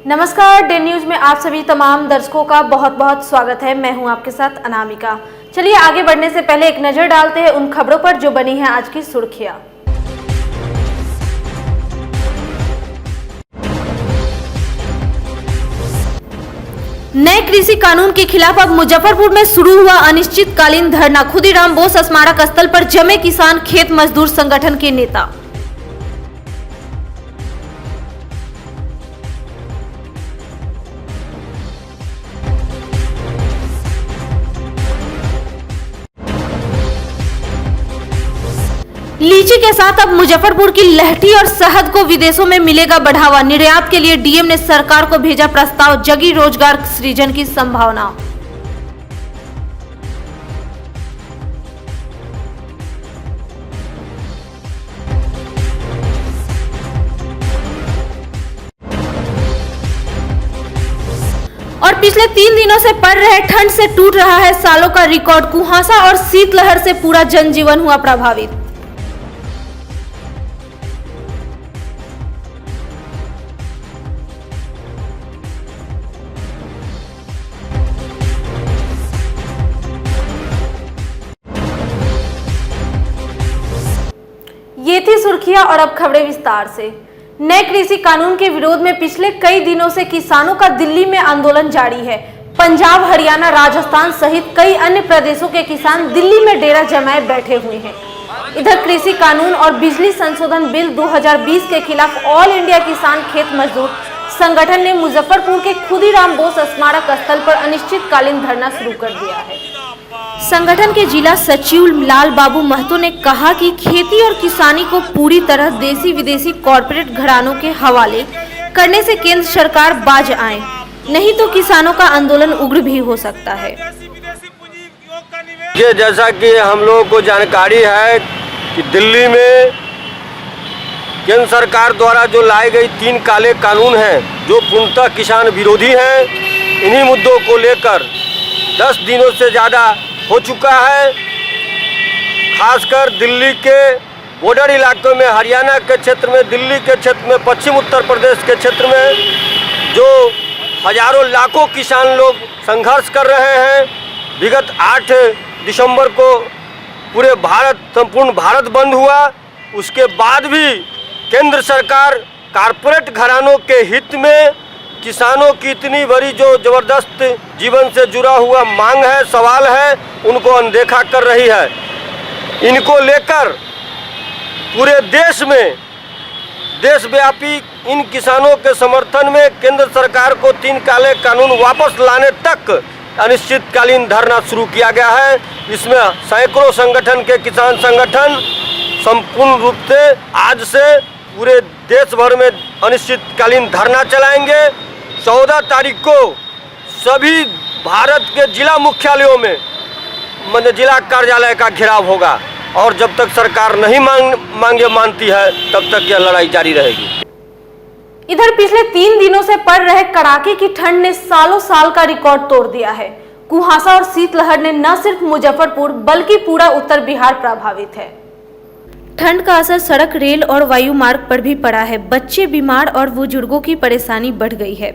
नमस्कार, day news में आप सभी तमाम दर्शकों का बहुत बहुत स्वागत है। मैं हूं आपके साथ अनामिका। चलिए आगे बढ़ने से पहले एक नजर डालते हैं उन खबरों पर जो बनी है आज की सुर्खियां। नए कृषि कानून के खिलाफ अब मुजफ्फरपुर में शुरू हुआ अनिश्चितकालीन धरना। खुदीराम बोस स्मारक स्थल पर जमे किसान खेत मजदूर संगठन के नेता। लीची के साथ अब मुजफ्फरपुर की लहठी और शहद को विदेशों में मिलेगा बढ़ावा। निर्यात के लिए डीएम ने सरकार को भेजा प्रस्ताव। जगी रोजगार सृजन की संभावना। और पिछले 3 दिनों से पड़ रहे ठंड से टूट रहा है सालों का रिकॉर्ड। कुहासा और शीतलहर से पूरा जनजीवन हुआ प्रभावित। ये थी सुर्खियां और अब खबरें विस्तार से। नए कृषि कानून के विरोध में पिछले कई दिनों से किसानों का दिल्ली में आंदोलन जारी है। पंजाब, हरियाणा, राजस्थान सहित कई अन्य प्रदेशों के किसान दिल्ली में डेरा जमाए बैठे हुए हैं। इधर कृषि कानून और बिजली संशोधन बिल 2020 के खिलाफ ऑल इंडिया किसान खेत मजदूर संगठन ने मुजफ्फरपुर के खुदीराम बोस स्मारक स्थल पर अनिश्चितकालीन धरना शुरू कर दिया है। संगठन के जिला सचिव लाल बाबू महतो ने कहा कि खेती और किसानी को पूरी तरह देसी विदेशी कॉरपोरेट घरानों के हवाले करने से केंद्र सरकार बाज आए, नहीं तो किसानों का आंदोलन उग्र भी हो सकता है। जैसा कि हम लोगों को जानकारी है कि दिल्ली में केंद्र सरकार द्वारा जो लाई गई 3 काले कानून हैं जो पूर्णतः किसान विरोधी हैं, इन्हीं मुद्दों को लेकर 10 दिनों से ज़्यादा हो चुका है। खासकर दिल्ली के बॉर्डर इलाकों में, हरियाणा के क्षेत्र में, दिल्ली के क्षेत्र में, पश्चिम उत्तर प्रदेश के क्षेत्र में जो हजारों लाखों किसान लोग संघर्ष कर रहे हैं। विगत 8 दिसंबर को पूरे भारत, संपूर्ण भारत बंद हुआ। उसके बाद भी केंद्र सरकार कारपोरेट घरानों के हित में किसानों की इतनी बड़ी जो जबरदस्त जीवन से जुड़ा हुआ मांग है, सवाल है, उनको अनदेखा कर रही है। इनको लेकर पूरे देश में देशव्यापी इन किसानों के समर्थन में केंद्र सरकार को 3 काले कानून वापस लाने तक अनिश्चितकालीन धरना शुरू किया गया है। इसमें सैकड़ों संगठन के किसान संगठन संपूर्ण रूप से आज से पूरे देश भर में अनिश्चितकालीन धरना चलाएंगे। 14 तारीख को सभी भारत के जिला मुख्यालयों में जिला कार्यालय का घेराव होगा और जब तक सरकार नहीं मांगे मानती है तब तक यह लड़ाई जारी रहेगी। इधर पिछले 3 दिनों से पड़ रहे कड़ाके की ठंड ने सालों साल का रिकॉर्ड तोड़ दिया है। कुहासा और शीतलहर ने न सिर्फ मुजफ्फरपुर बल्कि पूरा उत्तर बिहार प्रभावित है। ठंड का असर सड़क, रेल और वायु मार्ग पर भी पड़ा है। बच्चे, बीमार और बुजुर्गों की परेशानी बढ़ गई है।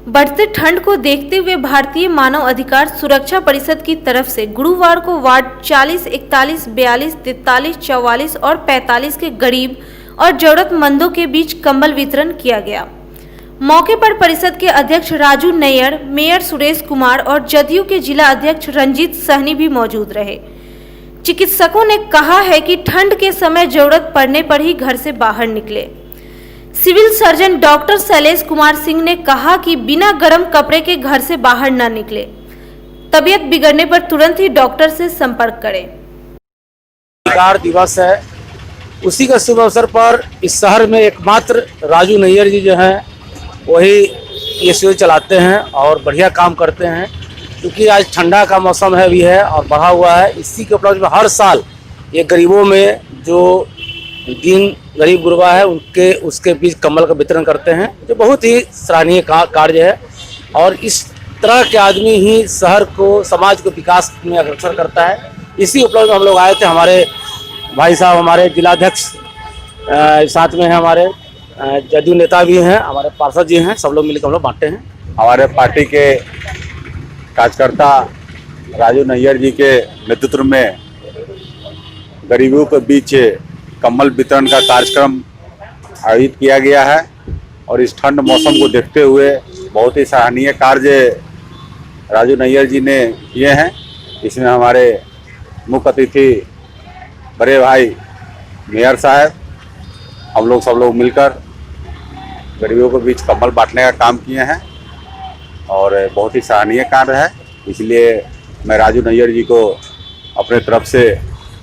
बढ़ते ठंड को देखते हुए भारतीय मानव अधिकार सुरक्षा परिषद की तरफ से गुरुवार को वार्ड 40, 41, 42, 43, 44 और 45 के गरीब और जरूरतमंदों के बीच कंबल वितरण किया गया। मौके पर परिषद के अध्यक्ष राजू नैयर, मेयर सुरेश कुमार और जदयू के जिला अध्यक्ष रंजीत सहनी भी मौजूद रहे। चिकित्सकों ने कहा है कि ठंड के समय जरूरत पड़ने पर ही घर से बाहर निकले। Civil surgeon doctor Shailesh Kumar Singh ने कहा कि बिना गर्म कपड़े के घर से बाहर न निकले। तबीयत बिगड़ने पर तुरंत ही डॉक्टर से संपर्क करें। अधिकार दिवस है, उसी का शुभ अवसर पर इस शहर में एकमात्र राजू नैयर जी जो हैं वही ये शिविर चलाते हैं और बढ़िया काम करते हैं। क्योंकि आज ठंडा का मौसम है भी है और बढ़ा हुआ है, इसी के उपलक्ष्य में हर साल ये गरीबों में जो दिन गरीब गुरबा है उसके बीच कंबल का वितरण करते हैं, जो बहुत ही सराहनीय कार्य है। और इस तरह के आदमी ही शहर को, समाज को विकास में अग्रसर करता है। इसी उपलक्ष्य में हम लोग आए थे। हमारे भाई साहब, हमारे जिलाध्यक्ष साथ में हैं, हमारे जदयू नेता भी हैं, हमारे पार्षद जी हैं, सब लोग मिलकर हम लोग बांटते हैं। हमारे पार्टी के कार्यकर्ता राजू नैयर जी के नेतृत्व में गरीबों के बीच कंबल वितरण का कार्यक्रम आयोजित किया गया है और इस ठंड मौसम को देखते हुए बहुत ही सराहनीय कार्य राजू नैयर जी ने किए हैं। इसमें हमारे मुख्य अतिथि बड़े भाई मेयर साहब, हम लोग सब लोग मिलकर गरीबों के बीच कंबल बांटने का काम किए हैं और बहुत ही सराहनीय कार्य है। इसलिए मैं राजू नैयर जी को अपने तरफ से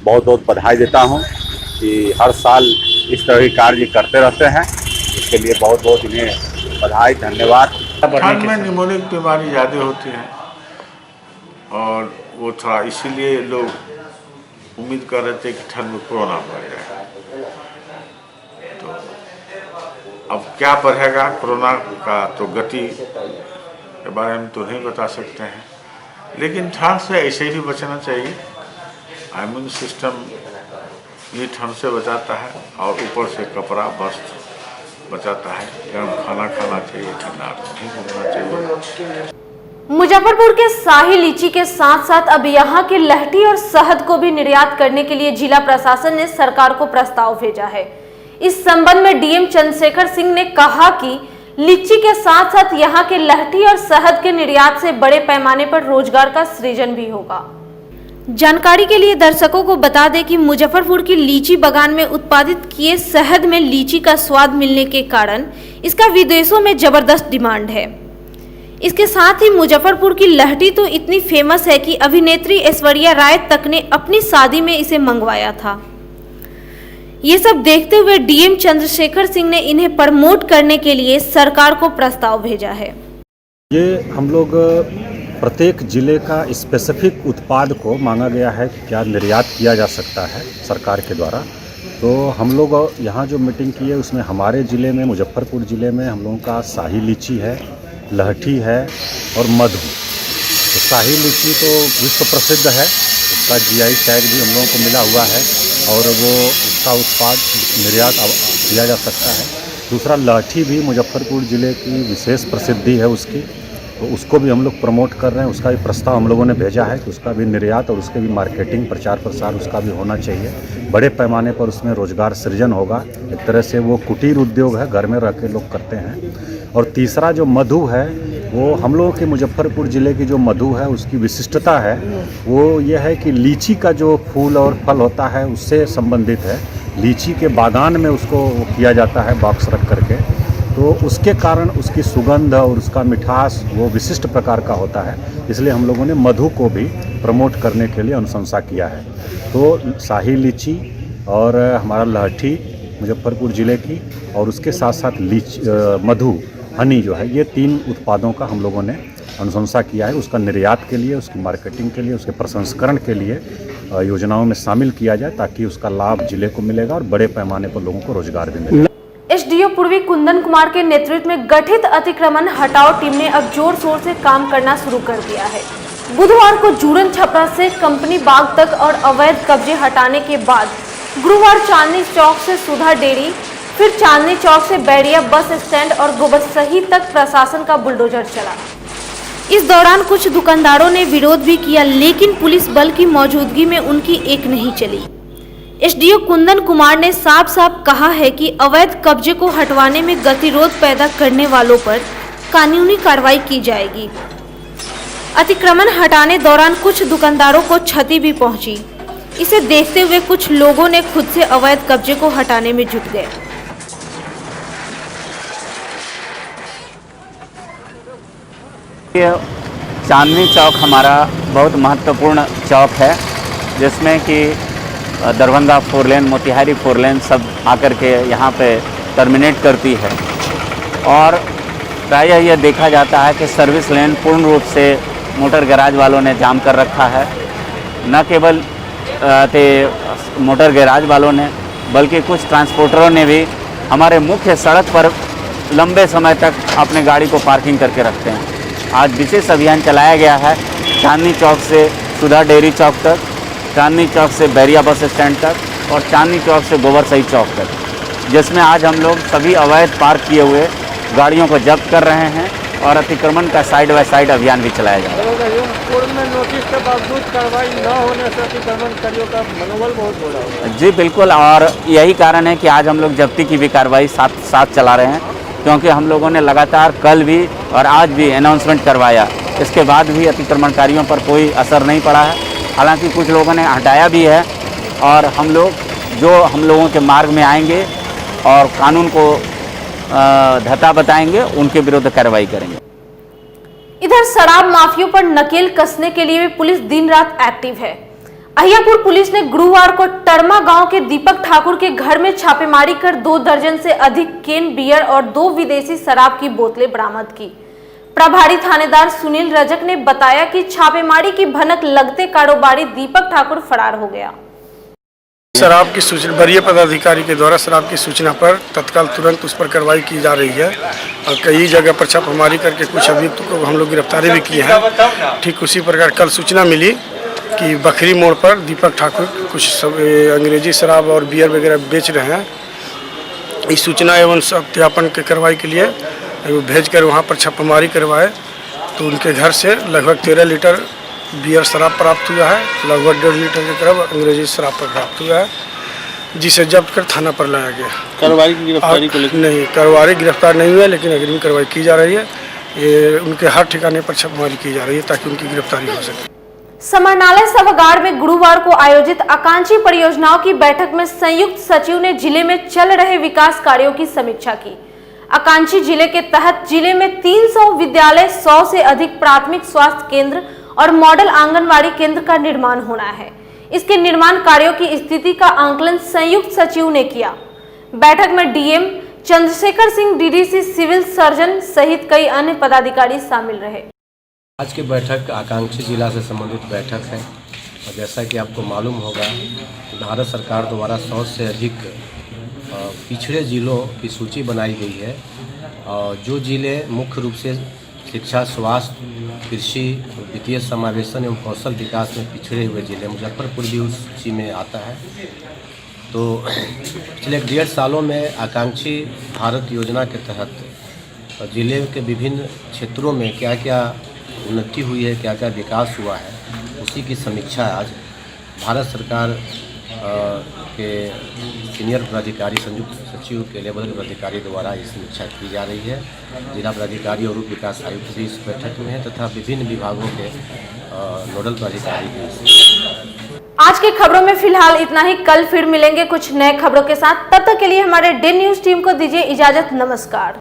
बहुत बहुत बधाई देता हूं कि हर साल इस तरह के कार्य करते रहते हैं। इसके लिए बहुत बहुत इन्हें बधाई, धन्यवाद। ठंड में निमोनिक बीमारी ज़्यादा होती है और वो थोड़ा इसीलिए लोग उम्मीद कर रहे थे कि ठंड में कोरोना बढ़ जाएगा। तो अब क्या बढ़ेगा कोरोना का तो गति के बारे में तो नहीं बता सकते हैं, लेकिन ठंड से ऐसे ही बचना चाहिए। इम्यून सिस्टम ये ठंड से बचाता है और ऊपर से कपड़ा वस्त्र बचाता है। गर्म खाना खाना चाहिए, ठंडा नहीं घूमना चाहिए। मुजफ्फरपुर के शाही लीची के साथ साथ अब यहां की लहठी और शहद को भी निर्यात करने के लिए जिला प्रशासन ने सरकार को प्रस्ताव भेजा है। इस संबंध में डीएम चंद्रशेखर सिंह ने कहा कि लीची के साथ साथ यहां के लहठी और शहद के निर्यात से बड़े पैमाने पर रोजगार का सृजन भी होगा। जानकारी के लिए दर्शकों को बता दें कि मुजफ्फरपुर की लीची बागान में उत्पादित किए शहद में लीची का स्वाद मिलने के कारण इसका विदेशों में जबरदस्त डिमांड है। इसके साथ ही मुजफ्फरपुर की लहठी तो इतनी फेमस है कि अभिनेत्री ऐश्वर्या राय तक ने अपनी शादी में इसे मंगवाया था। ये सब देखते हुए डीएम चंद्रशेखर सिंह ने इन्हें प्रमोट करने के लिए सरकार को प्रस्ताव भेजा है। ये हम लोग प्रत्येक जिले का स्पेसिफिक उत्पाद को मांगा गया है कि क्या निर्यात किया जा सकता है सरकार के द्वारा। तो हम लोग यहाँ जो मीटिंग की है उसमें हमारे ज़िले में, मुजफ्फरपुर ज़िले में हम लोगों का शाही लीची है, लहठी है और मधु। तो शाही लीची तो विश्व प्रसिद्ध है, उसका जीआई टैग भी हम लोगों को मिला हुआ है और वो उसका उत्पाद निर्यात किया जा सकता है। दूसरा लहठी भी मुजफ्फरपुर ज़िले की विशेष प्रसिद्धि है उसकी, तो उसको भी हम लोग प्रमोट कर रहे हैं। उसका भी प्रस्ताव हम लोगों ने भेजा है कि उसका भी निर्यात और उसके भी मार्केटिंग, प्रचार प्रसार उसका भी होना चाहिए। बड़े पैमाने पर उसमें रोजगार सृजन होगा। एक तरह से वो कुटीर उद्योग है, घर में रह के लोग करते हैं। और तीसरा जो मधु है, वो हम लोगों के मुजफ्फरपुर ज़िले की जो मधु है उसकी विशिष्टता है वो ये है कि लीची का जो फूल और फल होता है उससे संबंधित है। लीची के बागान में उसको किया जाता है बॉक्स रख करके, तो उसके कारण उसकी सुगंध और उसका मिठास वो विशिष्ट प्रकार का होता है। इसलिए हम लोगों ने मधु को भी प्रमोट करने के लिए अनुशंसा किया है। तो शाही लीची और हमारा लहठी मुजफ्फरपुर ज़िले की और उसके साथ साथ मधु, हनी जो है, ये 3 उत्पादों का हम लोगों ने अनुशंसा किया है। उसका निर्यात के लिए, उसकी मार्केटिंग के लिए, उसके प्रसंस्करण के लिए योजनाओं में शामिल किया जाए ताकि उसका लाभ जिले को मिलेगा और बड़े पैमाने पर लोगों को रोजगार भी मिलेगा। एसडीओ पूर्वी कुंदन कुमार के नेतृत्व में गठित अतिक्रमण हटाओ टीम ने अब जोर शोर से काम करना शुरू कर दिया है। बुधवार को जूरन छपरा से कंपनी बाग तक और अवैध कब्जे हटाने के बाद गुरुवार चांदनी चौक से सुधा डेयरी, फिर चांदनी चौक से बैरिया बस स्टैंड और गोबरसही तक प्रशासन का बुलडोजर चला। इस दौरान कुछ दुकानदारों ने विरोध भी किया, लेकिन पुलिस बल की मौजूदगी में उनकी एक नहीं चली। एसडीओ कुंदन कुमार ने साफ साफ कहा है कि अवैध कब्जे को हटवाने में गतिरोध पैदा करने वालों पर कानूनी कार्रवाई की जाएगी। अतिक्रमण हटाने दौरान कुछ दुकानदारों को क्षति भी पहुंची। इसे देखते हुए कुछ लोगों ने खुद से अवैध कब्जे को हटाने में जुट गए। चांदनी चौक हमारा बहुत महत्वपूर्ण चौक है, जिसमें कि दरभंगा 4 लेन, मोतिहारी 4 लेन सब आकर के यहाँ पे टर्मिनेट करती है। और प्रायः यह देखा जाता है कि सर्विस लेन पूर्ण रूप से मोटर गैराज वालों ने जाम कर रखा है। न केवल मोटर गैराज वालों ने, बल्कि कुछ ट्रांसपोर्टरों ने भी हमारे मुख्य सड़क पर लंबे समय तक अपने गाड़ी को पार्किंग करके रखते हैं। आज विशेष अभियान चलाया गया है चांदनी चौक से सुधा डेयरी चौक तक, चांदनी चौक से बैरिया बस स्टैंड तक और चांदनी चौक से गोबरसही चौक तक। जिसमें आज हम लोग सभी अवैध पार्क किए हुए गाड़ियों को जब्त कर रहे हैं और अतिक्रमण का साइड बाय साइड अभियान भी चलाया जा रहा है। पूर्व में नोटिस के बावजूद कार्रवाई न होने से अतिक्रमणकारियों का मनोबल बहुत बुरा हुआ। जी बिल्कुल, और यही कारण है कि आज हम लोग जब्ती की भी कार्रवाई साथ चला रहे हैं, क्योंकि हम लोगों ने लगातार कल भी और आज भी अनाउंसमेंट करवाया, इसके बाद भी अतिक्रमणकारियों पर कोई असर नहीं पड़ा है। हालांकि कुछ लोगों ने हटाया भी है और हम लोगों के मार्ग में आएंगे और कानून को धता बताएंगे, उनके विरुद्ध कार्रवाई करेंगे। इधर शराब माफियों पर नकेल कसने के लिए भी पुलिस दिन रात एक्टिव है। अहियापुर पुलिस ने गुरुवार को टरमा गांव के दीपक ठाकुर के घर में छापेमारी कर 2 दर्जन से अधिक केन बियर और 2 विदेशी शराब की बोतलें बरामद की। प्रभारी थानेदार सुनील रजक ने बताया कि छापेमारी की भनक लगते कारोबारी दीपक ठाकुर फरार हो गया। शराब की सूचना वरीय पदाधिकारी के द्वारा शराब की सूचना पर तत्काल तुरंत उस पर कार्रवाई की जा रही है और कई जगह पर छापेमारी करके कुछ अभियुक्त को हम लोग गिरफ्तारी भी किए हैं। ठीक उसी प्रकार कल सूचना मिली कि बखरी मोड़ पर दीपक ठाकुर कुछ अंग्रेजी शराब और बियर वगैरह बेच रहे हैं। इस सूचना एवं सत्यापन के कार्रवाई के लिए भेजकर वहाँ पर छापेमारी करवाए तो उनके घर से लगभग 13 लीटर बियर शराब प्राप्त हुआ है, लगभग 1.5 लीटर के करीब अंग्रेजी शराब पर प्राप्त हुआ है, जिसे जब्त कर थाना पर लाया गया। कार्रवाई की गिरफ्तारी को लेकर नहीं, कार्रवाई गिरफ्तार नहीं हुआ, लेकिन अग्रिम कार्रवाई की जा रही है। ये उनके हर ठिकाने पर छापेमारी की जा रही है ताकि उनकी गिरफ्तारी हो सके। समाहरणालय सभागार में गुरुवार को आयोजित आकांक्षी परियोजनाओं की बैठक में संयुक्त सचिव ने जिले में चल रहे विकास कार्यों की समीक्षा की। आकांक्षी जिले के तहत जिले में 300 विद्यालय, 100 से अधिक प्राथमिक स्वास्थ्य केंद्र और मॉडल आंगनवाड़ी केंद्र का निर्माण होना है। इसके निर्माण कार्यों की स्थिति का आंकलन संयुक्त सचिव ने किया। बैठक में DM Chandrashekhar Singh, DDC, civil surgeon सहित कई अन्य पदाधिकारी शामिल रहे। आज की बैठक आकांक्षी जिला से संबंधित बैठक है और जैसा कि आपको मालूम होगा भारत सरकार द्वारा 100 से अधिक पिछड़े जिलों की सूची बनाई गई है और जो जिले मुख्य रूप से शिक्षा, स्वास्थ्य, कृषि, वित्तीय समावेशन एवं कौशल विकास में पिछड़े हुए जिले, मुजफ्फरपुर भी उस सूची में आता है। तो पिछले 1.5 सालों में आकांक्षी भारत योजना के तहत जिले के विभिन्न क्षेत्रों में क्या क्या उन्नति हुई है, क्या क्या विकास हुआ है, उसी की समीक्षा आज भारत सरकार के सीनियर पदाधिकारी, संयुक्त सचिव के लेवल के पदाधिकारी द्वारा ये समीक्षा की जा रही है। जिला पदाधिकारी और उप विकास आयुक्त भी इस बैठक में हैं तथा विभिन्न विभागों के नोडल पदाधिकारी भी। आज की खबरों में फिलहाल इतना ही। कल फिर मिलेंगे कुछ नए खबरों के साथ। तब तक के लिए हमारे डे न्यूज टीम को दीजिए इजाजत। नमस्कार।